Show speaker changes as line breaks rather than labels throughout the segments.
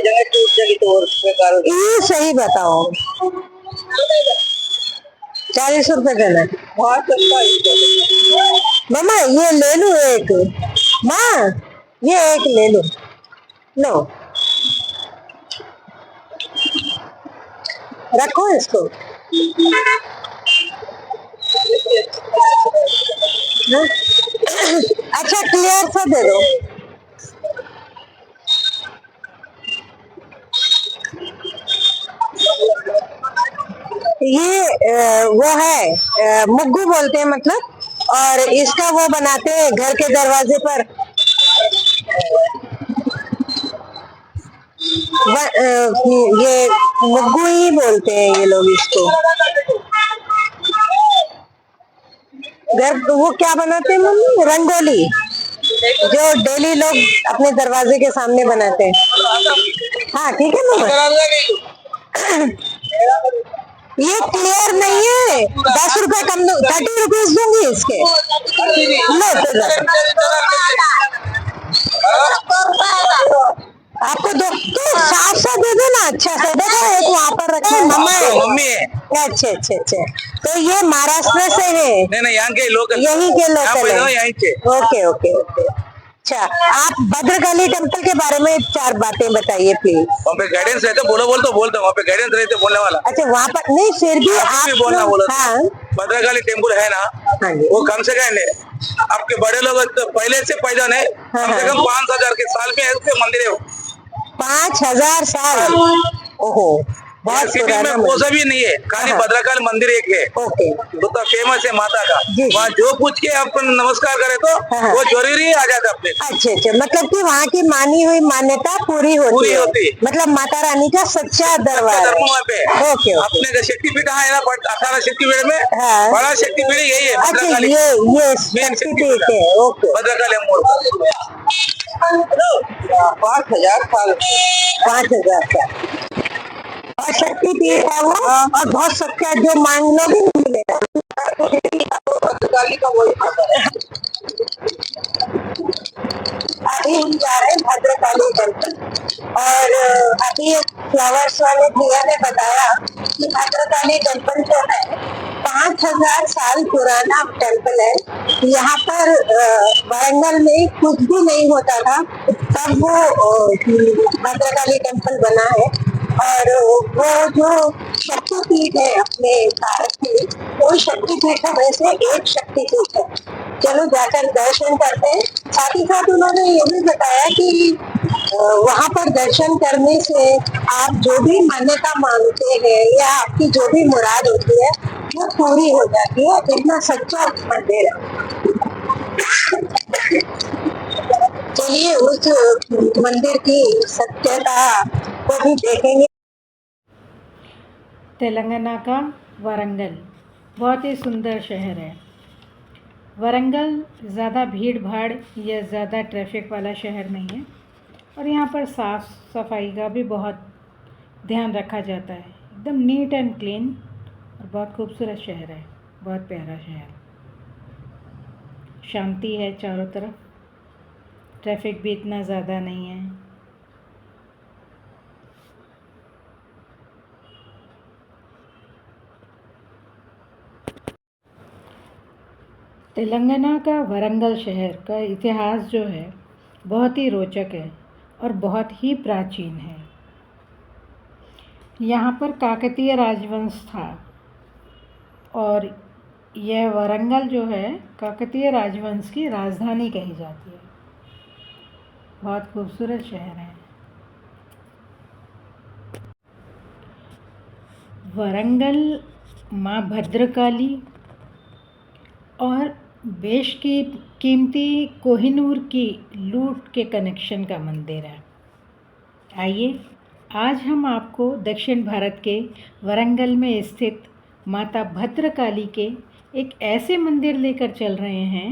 जगह टूट जाएगी तो और बेकार ये सही बताओ। 40 रुपए देना। बहुत सस्ता। मामा ये ले लूं एक। माँ ये एक ले लो। लो रखो इसको। हाँ? अच्छा क्लियर सा दे दो। ये वो है मुग्गू बोलते हैं मतलब, और इसका वो बनाते हैं घर के दरवाजे पर। ये मुग्गू ही बोलते हैं ये लोग इसको। घर वो क्या बनाते हैं मम्मी? रंगोली, जो डेली लोग अपने दरवाजे के सामने बनाते हैं। हाँ ठीक है मम्मा। ये क्लियर नहीं है। 10 रुपए कम दो, 30 रुपीज दूंगी इसके। लो आपको दो तो साफ सा दे दो ना। अच्छा सा देखो, एक वहाँ पर रखे मम्मा है।
मम्मी है।
अच्छे अच्छे अच्छे। तो ये महाराष्ट्र से है?
नहीं यहाँ के लोकल,
यही के लोकल है।
यहीं के।
Okay okay okay. अच्छा आप भद्रकाली टेम्पल के बारे में 4 बातें बताइए प्लीज।
वहाँ पे गाइडेंस रहते, बोलते वहाँ पे गाइडेंस रहते बोलने वाला।
अच्छा वहाँ पर नहीं, फिर भी आप
बोलना बोलो।
हाँ
भद्रकाली टेम्पल है ना,
हाँ जी।
वो कम से कम आपके बड़े लोग तो पहले से पैदा नहीं, कम से कम 5,000 के साल में ऐसे मंदिर है।
5,000 साल। ओहो बहुत
सिटी में कोई सा भी नहीं है, खाली भद्रकाली मंदिर एक है।
ओके
तो फेमस है माता का। वहाँ जो पूछ के आप नमस्कार करे तो वो जरूरी आ जाता अपने।
अच्छे अच्छे, मतलब कि वहाँ की मानी हुई मान्यता पूरी होती है। मतलब माता रानी का सच्चा दरबार
वहाँ पे।
ओके
अपने का शक्तिपीठ है ना, 18 शक्तिपीठ में बड़ा शक्तिपीठ यही है।
अच्छा ये शक्तिपीठ है। ओके
भद्रकाली
5,000 साल। 5,000 साल और शक्तिपीठ है वो। और बहुत सच्चा, जो मांग लो भी मिलेगा। भद्रकाली का वही अभी हम जा रहे हैं भद्रकाली टेम्पल। और अभी फ्लावर्स वाले भैया ने बताया कि भद्रकाली टेम्पल जो है 5,000 साल पुराना टेम्पल है। यहाँ पर वारंगल में कुछ भी नहीं होता था, तब वो भद्रकाली टेम्पल बना है। और वो जो शक्तिपीठ है अपने भारत में, वो शक्तिपीठों में से एक शक्तिपीठ है। चलो जाकर दर्शन करते हैं। साथ ही साथ उन्होंने ये भी बताया कि वहाँ पर दर्शन करने से आप जो भी मान्यता मांगते हैं या आपकी जो भी मुराद होती है वो पूरी हो जाती है। इतना सच्चा मंदिर है। चलिए उस मंदिर की सत्यता को भी देखेंगे।
तेलंगाना का वारंगल बहुत ही सुंदर शहर है। वारंगल ज़्यादा भीड़ भाड़ या ज़्यादा ट्रैफिक वाला शहर नहीं है, और यहाँ पर साफ़ सफाई का भी बहुत ध्यान रखा जाता है। एकदम नीट एंड क्लीन, और बहुत खूबसूरत शहर है, बहुत प्यारा शहर। शांति है चारों तरफ, ट्रैफिक भी इतना ज़्यादा नहीं है। तेलंगाना का वारंगल शहर का इतिहास जो है बहुत ही रोचक है और बहुत ही प्राचीन है। यहाँ पर काकतीय राजवंश था, और यह वारंगल जो है काकतीय राजवंश की राजधानी कही जाती है। बहुत खूबसूरत शहर है। वारंगल माँ भद्रकाली और बेश की कीमती कोहिनूर की लूट के कनेक्शन का मंदिर है। आइए आज हम आपको दक्षिण भारत के वारंगल में स्थित माता भद्रकाली के एक ऐसे मंदिर लेकर चल रहे हैं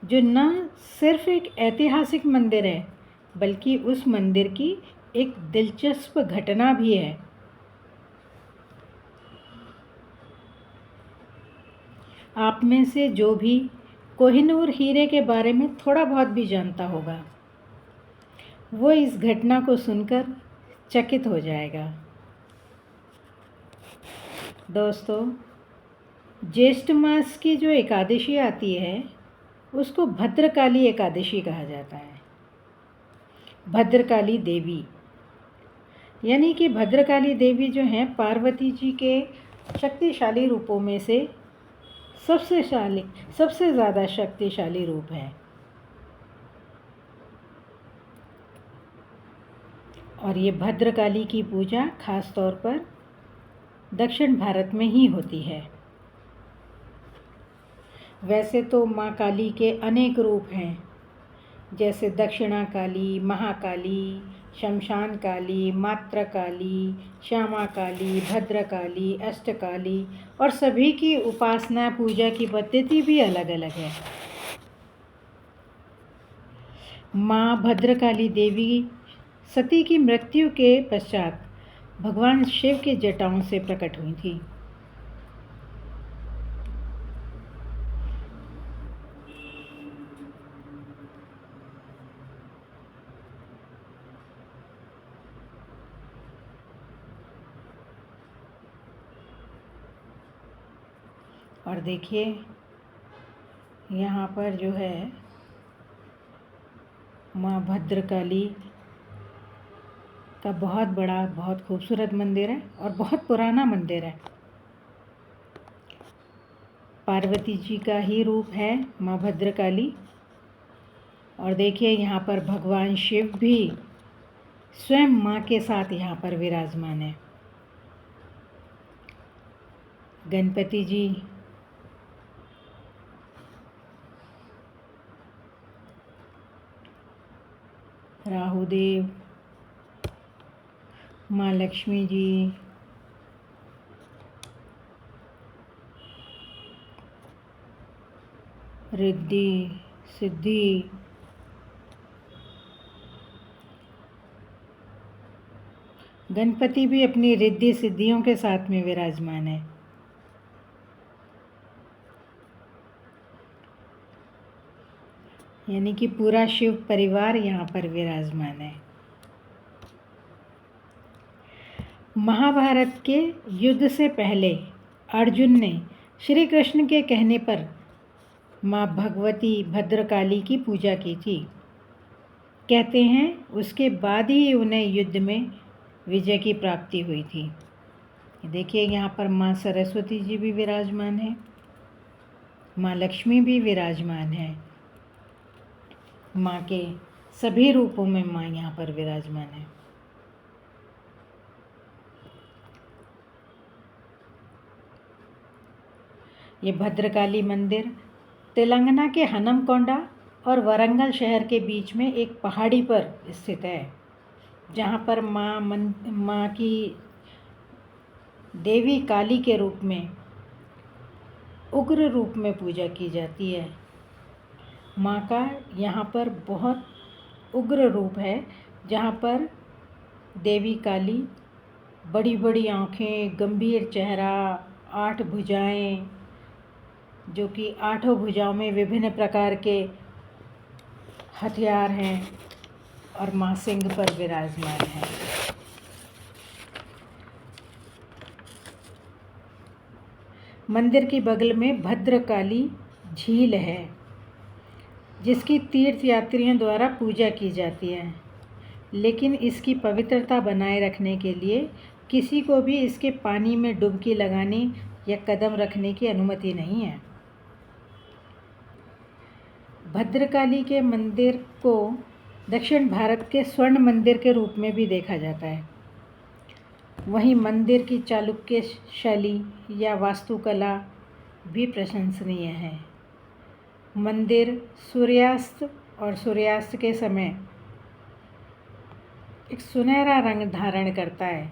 जो न सिर्फ एक ऐतिहासिक मंदिर है, बल्कि उस मंदिर की एक दिलचस्प घटना भी है। आप में से जो भी कोहिनूर हीरे के बारे में थोड़ा बहुत भी जानता होगा, वो इस घटना को सुनकर चकित हो जाएगा। दोस्तों, ज्येष्ठ मास की जो एकादशी आती है उसको भद्रकाली एकादशी कहा जाता है। भद्रकाली देवी यानी कि भद्रकाली देवी जो हैं पार्वती जी के शक्तिशाली रूपों में से सबसे ज़्यादा शक्तिशाली रूप है। और ये भद्रकाली की पूजा खास तौर पर दक्षिण भारत में ही होती है। वैसे तो माँ काली के अनेक रूप हैं, जैसे दक्षिणा काली, महाकाली, शमशान काली, मात्र काली, श्यामा काली, भद्रकाली, अष्टकाली, और सभी की उपासना पूजा की पद्धति भी अलग अलग है। माँ भद्रकाली देवी सती की मृत्यु के पश्चात भगवान शिव के जटाओं से प्रकट हुई थी। और देखिए यहाँ पर जो है माँ भद्रकाली का बहुत बड़ा, बहुत खूबसूरत मंदिर है और बहुत पुराना मंदिर है। पार्वती जी का ही रूप है माँ भद्रकाली। और देखिए यहाँ पर भगवान शिव भी स्वयं माँ के साथ यहाँ पर विराजमान है। गणपति जी, राहुदेव, माँ लक्ष्मी जी, रिद्धि सिद्धि, गणपति भी अपनी रिद्धि सिद्धियों के साथ में विराजमान है। यानी कि पूरा शिव परिवार यहाँ पर विराजमान है। महाभारत के युद्ध से पहले अर्जुन ने श्री कृष्ण के कहने पर माँ भगवती भद्रकाली की पूजा की थी। कहते हैं उसके बाद ही उन्हें युद्ध में विजय की प्राप्ति हुई थी। देखिए यहाँ पर माँ सरस्वती जी भी विराजमान है, माँ लक्ष्मी भी विराजमान है। माँ के सभी रूपों में माँ यहाँ पर विराजमान है। ये भद्रकाली मंदिर तेलंगाना के हनमकोंडा और वरंगल शहर के बीच में एक पहाड़ी पर स्थित है, जहाँ पर माँ की देवी काली के रूप में, उग्र रूप में पूजा की जाती है। माँ का यहाँ पर बहुत उग्र रूप है, जहाँ पर देवी काली बड़ी बड़ी आँखें, गंभीर चेहरा, 8 भुजाएं, जो कि 8 भुजाओं में विभिन्न प्रकार के हथियार हैं, और माँ सिंह पर विराजमान है। मंदिर के बगल में भद्रकाली झील है, जिसकी तीर्थ यात्रियों द्वारा पूजा की जाती है, लेकिन इसकी पवित्रता बनाए रखने के लिए किसी को भी इसके पानी में डुबकी लगाने या कदम रखने की अनुमति नहीं है। भद्रकाली के मंदिर को दक्षिण भारत के स्वर्ण मंदिर के रूप में भी देखा जाता है। वहीं मंदिर की चालुक्य शैली या वास्तुकला भी प्रशंसनीय है। मंदिर सूर्यास्त और सूर्यास्त के समय एक सुनहरा रंग धारण करता है,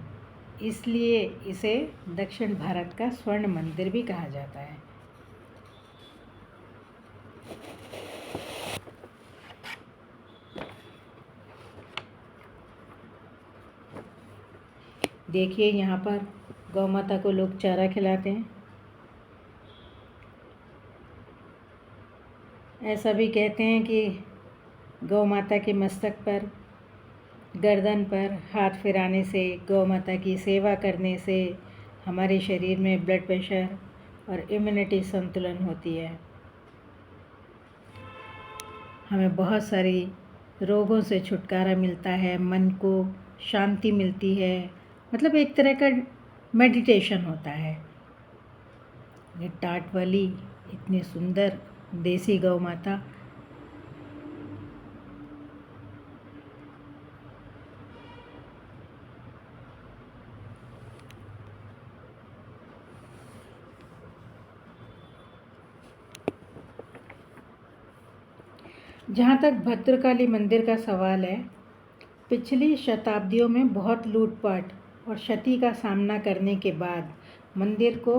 इसलिए इसे दक्षिण भारत का स्वर्ण मंदिर भी कहा जाता है। देखिए यहाँ पर गौ माता को लोग चारा खिलाते हैं। ऐसा भी कहते हैं कि गौ माता के मस्तक पर गर्दन पर हाथ फिराने से, गौ माता की सेवा करने से हमारे शरीर में ब्लड प्रेशर और इम्यूनिटी संतुलन होती है। हमें बहुत सारी रोगों से छुटकारा मिलता है, मन को शांति मिलती है, मतलब एक तरह का मेडिटेशन होता है। ये टाट वाली इतनी सुंदर देसी गौ माता, जहाँ तक भद्रकाली मंदिर का सवाल है, पिछली शताब्दियों में बहुत लूटपाट और क्षति का सामना करने के बाद मंदिर को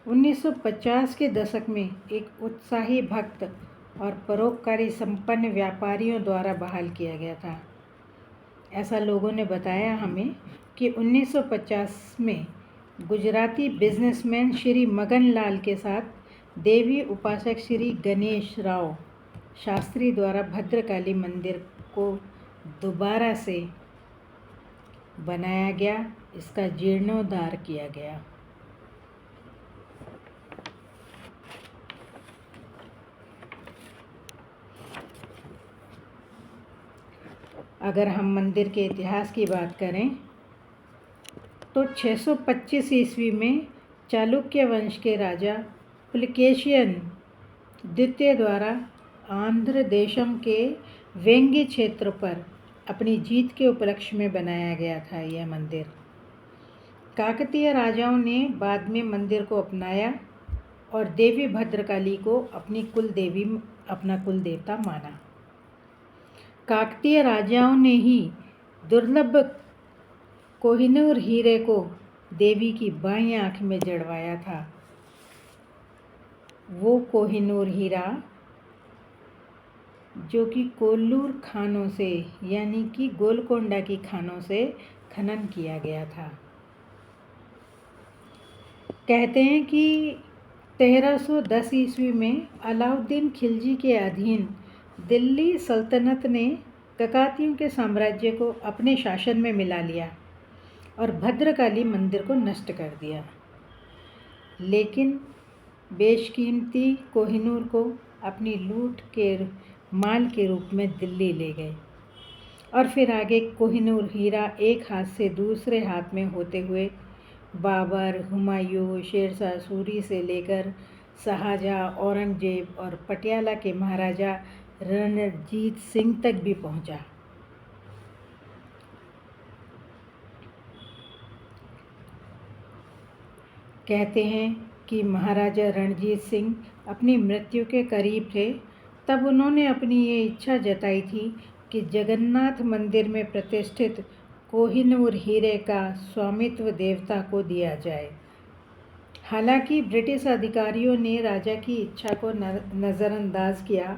1950 के दशक में एक उत्साही भक्त और परोपकारी संपन्न व्यापारियों द्वारा बहाल किया गया था। ऐसा लोगों ने बताया हमें कि 1950 में गुजराती बिजनेसमैन श्री मगन लाल के साथ देवी उपासक श्री गणेश राव शास्त्री द्वारा भद्रकाली मंदिर को दोबारा से बनाया गया, इसका जीर्णोद्धार किया गया। अगर हम मंदिर के इतिहास की बात करें तो 625 ईस्वी में चालुक्य वंश के राजा पुलकेशियन द्वितीय द्वारा आंध्र देशम के वेंगी क्षेत्र पर अपनी जीत के उपलक्ष्य में बनाया गया था यह मंदिर। काकतीय राजाओं ने बाद में मंदिर को अपनाया और देवी भद्रकाली को अपना कुल देवता माना। काकतीय राजाओं ने ही दुर्लभ कोहिनूर हीरे को देवी की बाईं आंख में जड़वाया था। वो कोहिनूर हीरा जो कि कोल्लूर खानों से यानी कि गोलकोंडा की खानों से खनन किया गया था। कहते हैं कि 1310 ईस्वी में अलाउद्दीन खिलजी के अधीन दिल्ली सल्तनत ने ककातियों के साम्राज्य को अपने शासन में मिला लिया और भद्रकाली मंदिर को नष्ट कर दिया, लेकिन बेशकीमती कोहिनूर को अपनी लूट के माल के रूप में दिल्ली ले गए और फिर आगे कोहिनूर हीरा एक हाथ से दूसरे हाथ में होते हुए बाबर, हुमायूं, शेरशाह सूरी से लेकर शाहजहां, औरंगजेब और पटियाला के महाराजा रणजीत सिंह तक भी पहुंचा। कहते हैं कि महाराजा रणजीत सिंह अपनी मृत्यु के करीब थे, तब उन्होंने अपनी ये इच्छा जताई थी कि जगन्नाथ मंदिर में प्रतिष्ठित कोहिनूर हीरे का स्वामित्व देवता को दिया जाए। हालांकि ब्रिटिश अधिकारियों ने राजा की इच्छा को नज़रअंदाज किया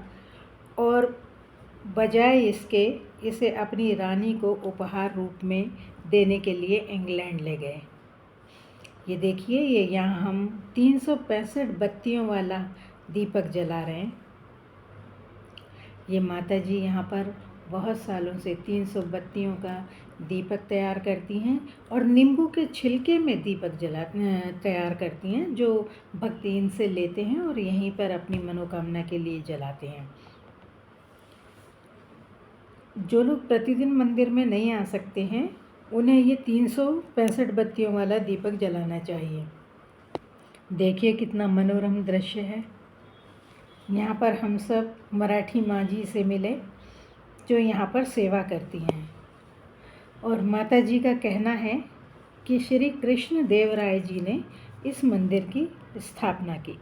और बजाय इसके इसे अपनी रानी को उपहार रूप में देने के लिए इंग्लैंड ले गए। ये देखिए, ये यहाँ हम 365 बत्तियों वाला दीपक जला रहे हैं। ये माता जी यहाँ पर बहुत सालों से 300 बत्तियों का दीपक तैयार करती हैं और नींबू के छिलके में दीपक तैयार करती हैं, जो भक्त इनसे लेते हैं और यहीं पर अपनी मनोकामना के लिए जलाते हैं। जो लोग प्रतिदिन मंदिर में नहीं आ सकते हैं, उन्हें ये 365 बत्तियों वाला दीपक जलाना चाहिए। देखिए कितना मनोरम दृश्य है। यहाँ पर हम सब मराठी माँ जी से मिले जो यहाँ पर सेवा करती हैं और माता जी का कहना है कि श्री कृष्ण देव राय जी ने इस मंदिर की स्थापना की।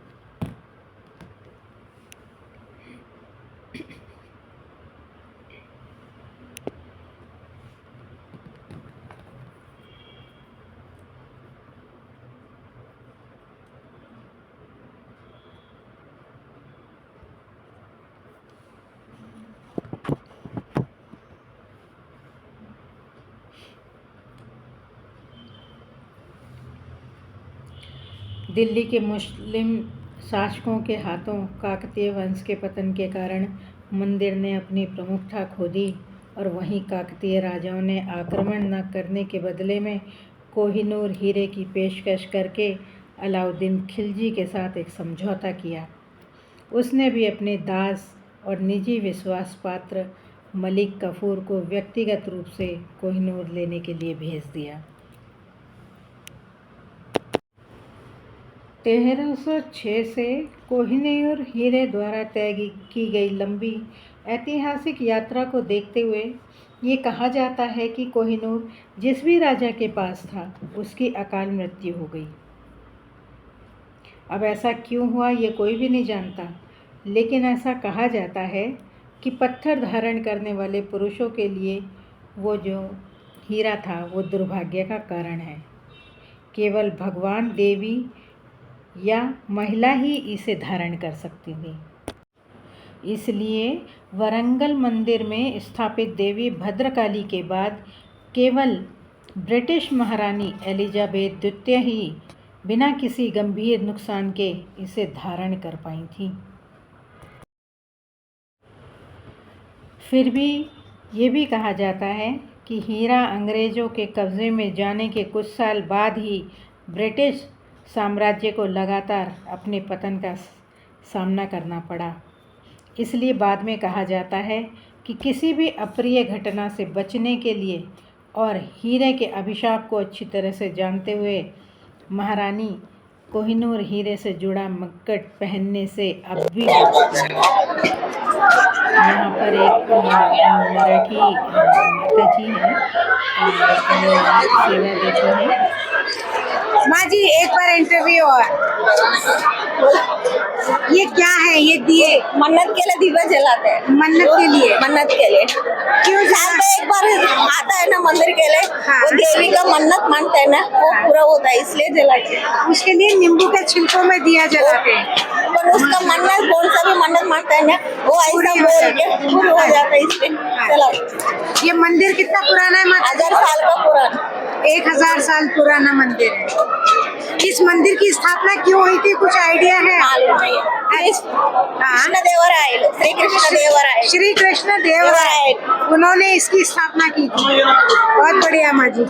दिल्ली के मुस्लिम शासकों के हाथों काकतीय वंश के पतन के कारण मंदिर ने अपनी प्रमुखता खो दी और वहीं काकतीय राजाओं ने आक्रमण न करने के बदले में कोहिनूर हीरे की पेशकश करके अलाउद्दीन खिलजी के साथ एक समझौता किया। उसने भी अपने दास और निजी विश्वास पात्र मलिक कफूर को व्यक्तिगत रूप से कोहिनूर लेने के लिए भेज दिया। 1306 से कोहिनूर हीरे द्वारा तय की गई लंबी ऐतिहासिक यात्रा को देखते हुए ये कहा जाता है कि कोहिनूर जिस भी राजा के पास था उसकी अकाल मृत्यु हो गई। अब ऐसा क्यों हुआ ये कोई भी नहीं जानता, लेकिन ऐसा कहा जाता है कि पत्थर धारण करने वाले पुरुषों के लिए वो जो हीरा था वो दुर्भाग्य का कारण है। केवल भगवान, देवी या महिला ही इसे धारण कर सकती थी। इसलिए वरंगल मंदिर में स्थापित देवी भद्रकाली के बाद केवल ब्रिटिश महारानी एलिजाबेथ द्वितीय ही बिना किसी गंभीर नुकसान के इसे धारण कर पाई थी। फिर भी ये भी कहा जाता है कि हीरा अंग्रेज़ों के कब्ज़े में जाने के कुछ साल बाद ही ब्रिटिश साम्राज्य को लगातार अपने पतन का सामना करना पड़ा। इसलिए बाद में कहा जाता है कि किसी भी अप्रिय घटना से बचने के लिए और हीरे के अभिशाप को अच्छी तरह से जानते हुए महारानी कोहिनूर हीरे से जुड़ा मक्कट पहनने से अब भी यहाँ पर एक मराठी माता जी हैं, सेवा देती हैं।
माँ जी एक बार इंटरव्यू और ये क्या है? ये दिए मन्नत के लिए दीवा जलाते हैं। मन्नत के लिए? मन्नत के लिए। क्यों साल में एक बार आता है ना मंदिर के लिए? हाँ। वो देवी का मन्नत मानते हैं ना, वो पूरा होता है इसलिए जलाते हैं। उसके लिए नींबू के छिलकों में दिया जलाते हैं। पर उसका मन्नत कौन सा भी मन्नत मानता है ना, वो ऐसा बोल के पूरा हो जाता है इसलिए जलाते। ये मंदिर कितना पुराना है? 1000 साल का पुराना। 1000 साल पुराना मंदिर है। इस मंदिर की स्थापना क्यों हुई थी, कुछ आइडिया है? मालूम नहीं है। श्री कृष्ण देवराय उन्होंने इसकी स्थापना की थी। बहुत बढ़िया माँ जी।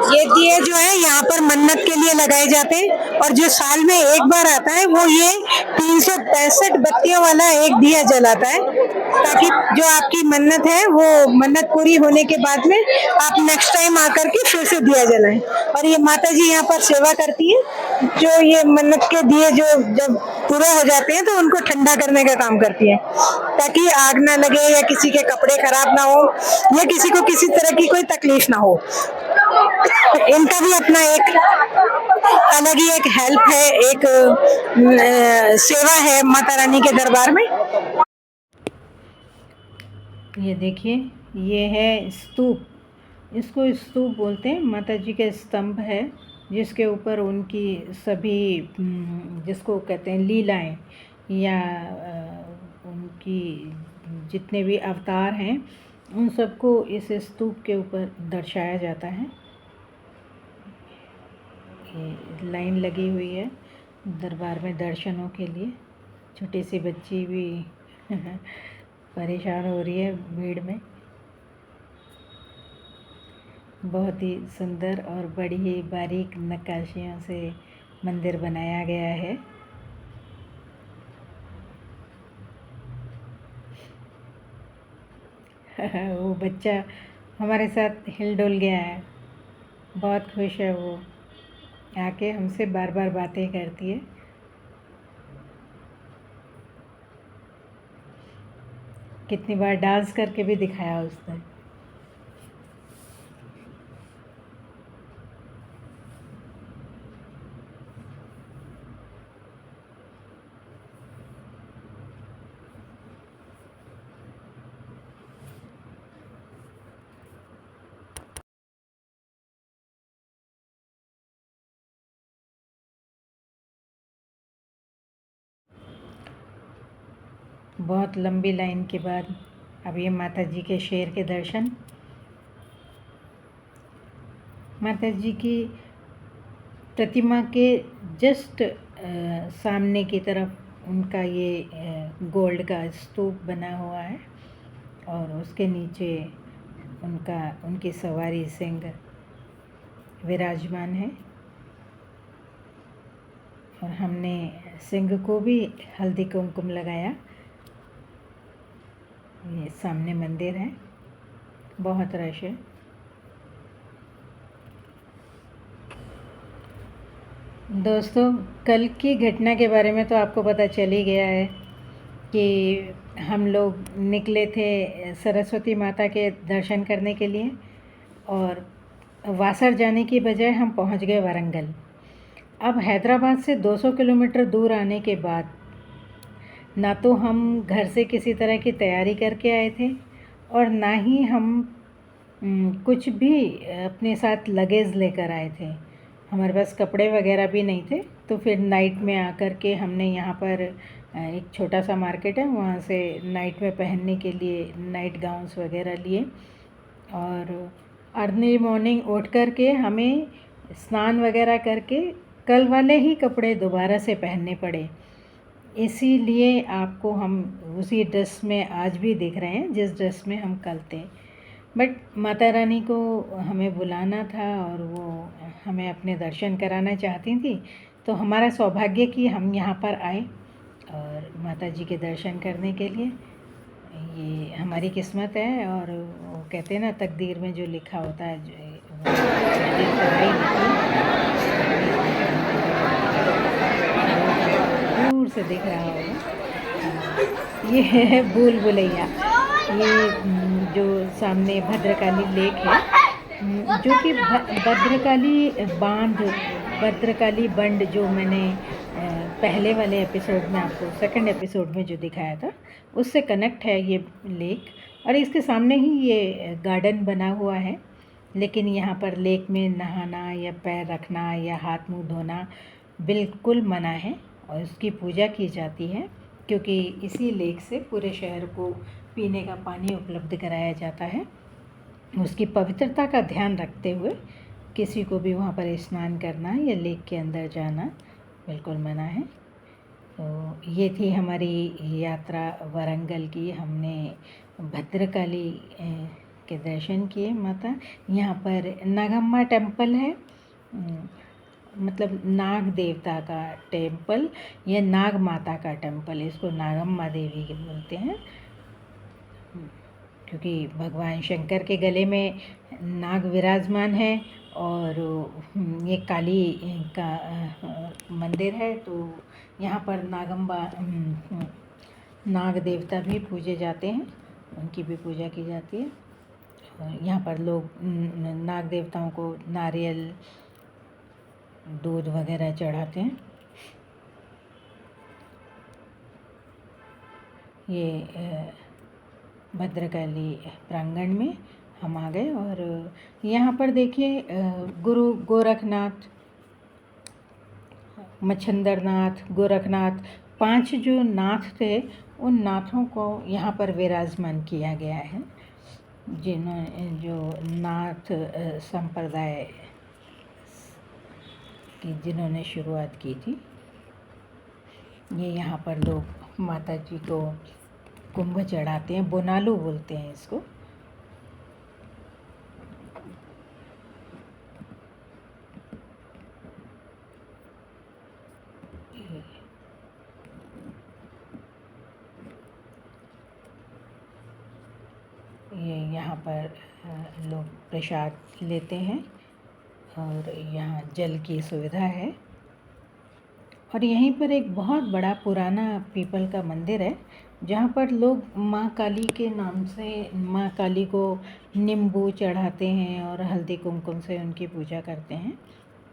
ये दिए जो है यहाँ पर मन्नत के लिए लगाए जाते हैं और जो साल में एक बार आता है वो ये 365 बत्तियों वाला एक दिया जलाता है, ताकि जो आपकी मन्नत है वो मन्नत पूरी होने के बाद में आप नेक्स्ट टाइम आकर के फिर से दिया जलाएं। और ये माता जी यहाँ पर सेवा करती है, जो ये मन्नत के दिए जो जब पूरे हो जाते हैं तो उनको ठंडा करने का काम करती है, ताकि आग ना लगे या किसी के कपड़े खराब ना हो या किसी को किसी तरह की कोई तकलीफ ना हो। इनका भी अपना एक अलग ही एक हेल्प है, एक सेवा है माता रानी के दरबार में।
ये देखिए, ये है स्तूप, इसको स्तूप बोलते हैं। माता जी के स्तंभ है जिसके ऊपर उनकी सभी जिसको कहते हैं लीलाएं या उनकी जितने भी अवतार हैं उन सबको इस स्तूप के ऊपर दर्शाया जाता है। ये लाइन लगी हुई है दरबार में दर्शनों के लिए। छोटी सी बच्ची भी परेशान हो रही है भीड़ में। बहुत ही सुंदर और बड़ी ही बारीक नक्काशियों से मंदिर बनाया गया है। वो बच्चा हमारे साथ हिल डुल गया है, बहुत खुश है वो, आके हमसे बार बार बातें करती है। कितनी बार डांस करके भी दिखाया उसने। बहुत लंबी लाइन के बाद अब ये माता जी के शेर के दर्शन। माता जी की प्रतिमा के जस्ट सामने की तरफ उनका ये गोल्ड का स्तूप बना हुआ है और उसके नीचे उनकी सवारी सिंह विराजमान है। और हमने सिंह को भी हल्दी कुमकुम लगाया। ये सामने मंदिर है, बहुत रश है। दोस्तों, कल की घटना के बारे में तो आपको पता चल ही गया है कि हम लोग निकले थे सरस्वती माता के दर्शन करने के लिए और वासर जाने की बजाय हम पहुंच गए वारंगल। अब हैदराबाद से 200 किलोमीटर दूर आने के बाद ना तो हम घर से किसी तरह की तैयारी करके आए थे और ना ही हम कुछ भी अपने साथ लगेज लेकर आए थे। हमारे पास कपड़े वगैरह भी नहीं थे। तो फिर नाइट में आकर के हमने यहाँ पर एक छोटा सा मार्केट है, वहाँ से नाइट में पहनने के लिए नाइट गाउन्स वगैरह लिए और अर्ली मॉर्निंग उठ कर के हमें स्नान वगैरह करके कल वाले ही कपड़े दोबारा से पहनने पड़े। इसीलिए आपको हम उसी ड्रेस में आज भी दिख रहे हैं जिस ड्रेस में हम कल थे। बट माता रानी को हमें बुलाना था और वो हमें अपने दर्शन कराना चाहती थी, तो हमारा सौभाग्य कि हम यहाँ पर आए और माता जी के दर्शन करने के लिए। ये हमारी किस्मत है और वो कहते हैं ना, तकदीर में जो लिखा होता है दूर से दिख रहा होगा। ये है भूल भुलैया। ये जो सामने भद्रकाली लेक है, जो कि भद्रकाली बंड जो मैंने पहले वाले एपिसोड में आपको सेकंड एपिसोड में जो दिखाया था उससे कनेक्ट है ये लेक। और इसके सामने ही ये गार्डन बना हुआ है। लेकिन यहाँ पर लेक में नहाना या पैर रखना या हाथ मुंह धोना बिल्कुल मना है और उसकी पूजा की जाती है, क्योंकि इसी लेक से पूरे शहर को पीने का पानी उपलब्ध कराया जाता है। उसकी पवित्रता का ध्यान रखते हुए किसी को भी वहाँ पर स्नान करना या लेक के अंदर जाना बिल्कुल मना है। तो ये थी हमारी यात्रा वारंगल की। हमने भद्रकाली के दर्शन किए माता। यहाँ पर नागम्मा टेम्पल है, मतलब नाग देवता का टेम्पल या नाग माता का टेम्पल, इसको नागम्मा देवी के बोलते हैं, क्योंकि भगवान शंकर के गले में नाग विराजमान है और ये काली का मंदिर है। तो यहाँ पर नाग देवता भी पूजे जाते हैं, उनकी भी पूजा की जाती है। और यहाँ पर लोग नाग देवताओं को नारियल दूध वगैरह चढ़ाते हैं। ये भद्रकाली प्रांगण में हम आ गए और यहाँ पर देखिए गुरु गोरखनाथ, मच्छंदरनाथ, गोरखनाथ, 5 जो नाथ थे उन नाथों को यहाँ पर विराजमान किया गया है, जो नाथ संप्रदाय की जिन्होंने शुरुआत की थी। ये यहाँ पर लोग माता जी को कुंभ चढ़ाते हैं, बोनालू बोलते हैं इसको। ये यहाँ पर लोग प्रसाद लेते हैं और यहाँ जल की सुविधा है। और यहीं पर एक बहुत बड़ा पुराना पीपल का मंदिर है, जहाँ पर लोग माँ काली के नाम से माँ काली को नींबू चढ़ाते हैं और हल्दी कुमकुम से उनकी पूजा करते हैं।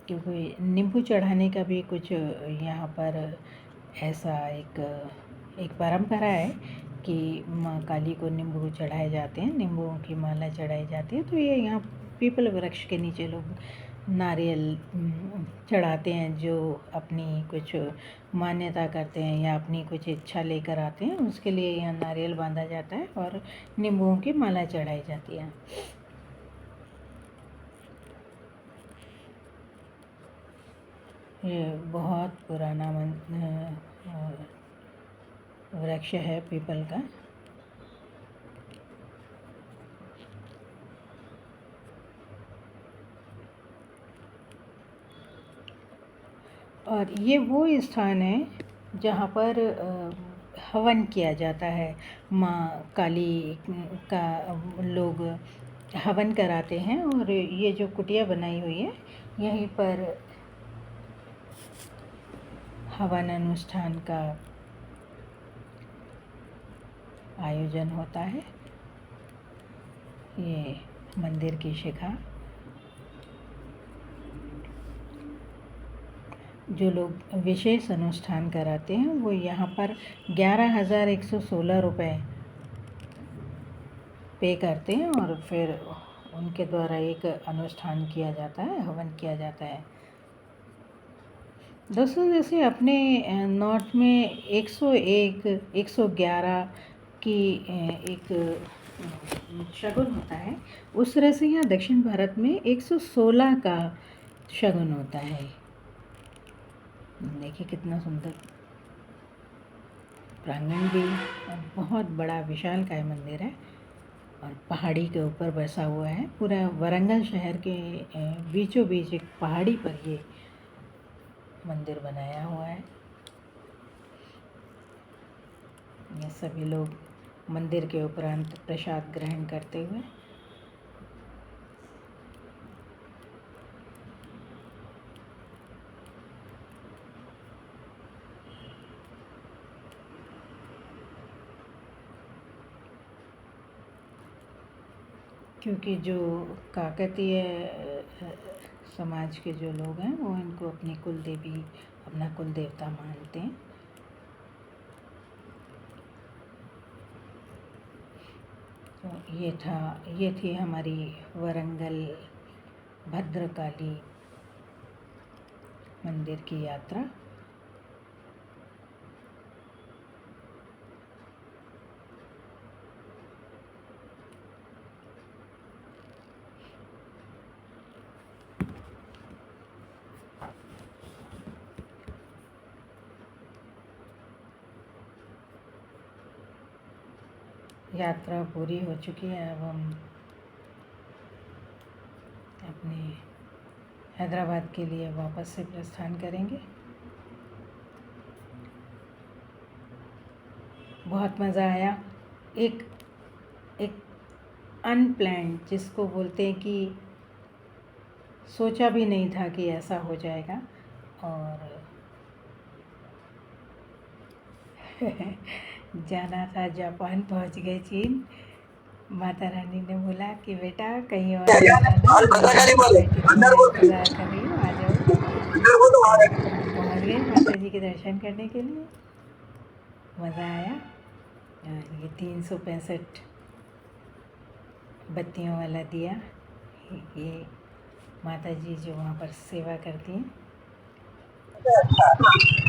क्योंकि नींबू चढ़ाने का भी कुछ यहाँ पर ऐसा एक परंपरा है कि माँ काली को नींबू चढ़ाए जाते हैं, नींबुओं की माला चढ़ाई जाती है। तो ये यहाँ पीपल वृक्ष के नीचे लोग नारियल चढ़ाते हैं, जो अपनी कुछ मान्यता करते हैं या अपनी कुछ इच्छा लेकर आते हैं, उसके लिए यहाँ नारियल बांधा जाता है और नींबुओं की माला चढ़ाई जाती है। ये बहुत पुराना वृक्ष है पीपल का। और ये वो स्थान है जहाँ पर हवन किया जाता है। माँ काली का लोग हवन कराते हैं और ये जो कुटिया बनाई हुई है यहीं पर हवन अनुष्ठान का आयोजन होता है। ये मंदिर की शिखा, जो लोग विशेष अनुष्ठान कराते हैं वो यहाँ पर 11,116 रुपये पे करते हैं और फिर उनके द्वारा एक अनुष्ठान किया जाता है, हवन किया जाता है। दोस्तों, जैसे अपने नॉर्थ में 101, 111 की एक शगुन होता है, उस तरह से यहाँ दक्षिण भारत में 116 का शगुन होता है। देखिए कितना सुंदर प्रांगण भी, और बहुत बड़ा विशालकाय मंदिर है और पहाड़ी के ऊपर बसा हुआ है। पूरा वारंगल शहर के बीचों बीच एक पहाड़ी पर ये मंदिर बनाया हुआ है। ये सभी लोग मंदिर के उपरांत प्रसाद ग्रहण करते हुए क्योंकि जो काकतीय समाज के जो लोग हैं वो इनको अपनी कुल देवी, अपना कुल देवता मानते हैं। तो ये थी हमारी वारंगल भद्रकाली मंदिर की यात्रा। यात्रा पूरी हो चुकी है। अब हम अपने हैदराबाद के लिए वापस से प्रस्थान करेंगे। बहुत मज़ा आया। एक अनप्लैन्ड, जिसको बोलते हैं कि सोचा भी नहीं था कि ऐसा हो जाएगा, और जाना था जापान, पहुंच गए चीन। माता रानी ने बोला कि बेटा कहीं और जाना नहीं, इंतज़ार कर रही हूँ, आ जाओ। पहुँच गए माता जी के दर्शन करने के लिए। मज़ा आया। ये 365 बत्तियों वाला दिया, ये माता जी जो वहाँ पर सेवा करती हैं।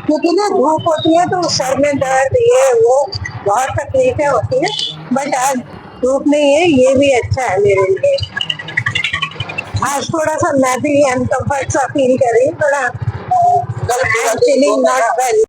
क्योंकि ना धूप होती है तो सर में दर्द, ये वो बहुत तकलीफें होती है, बट आज धूप नहीं है, ये भी अच्छा है मेरे लिए। आज थोड़ा सा मैं भी अनकम्फर्ट सा फील कर रही हूँ, थोड़ा फीलिंग नॉट वेल।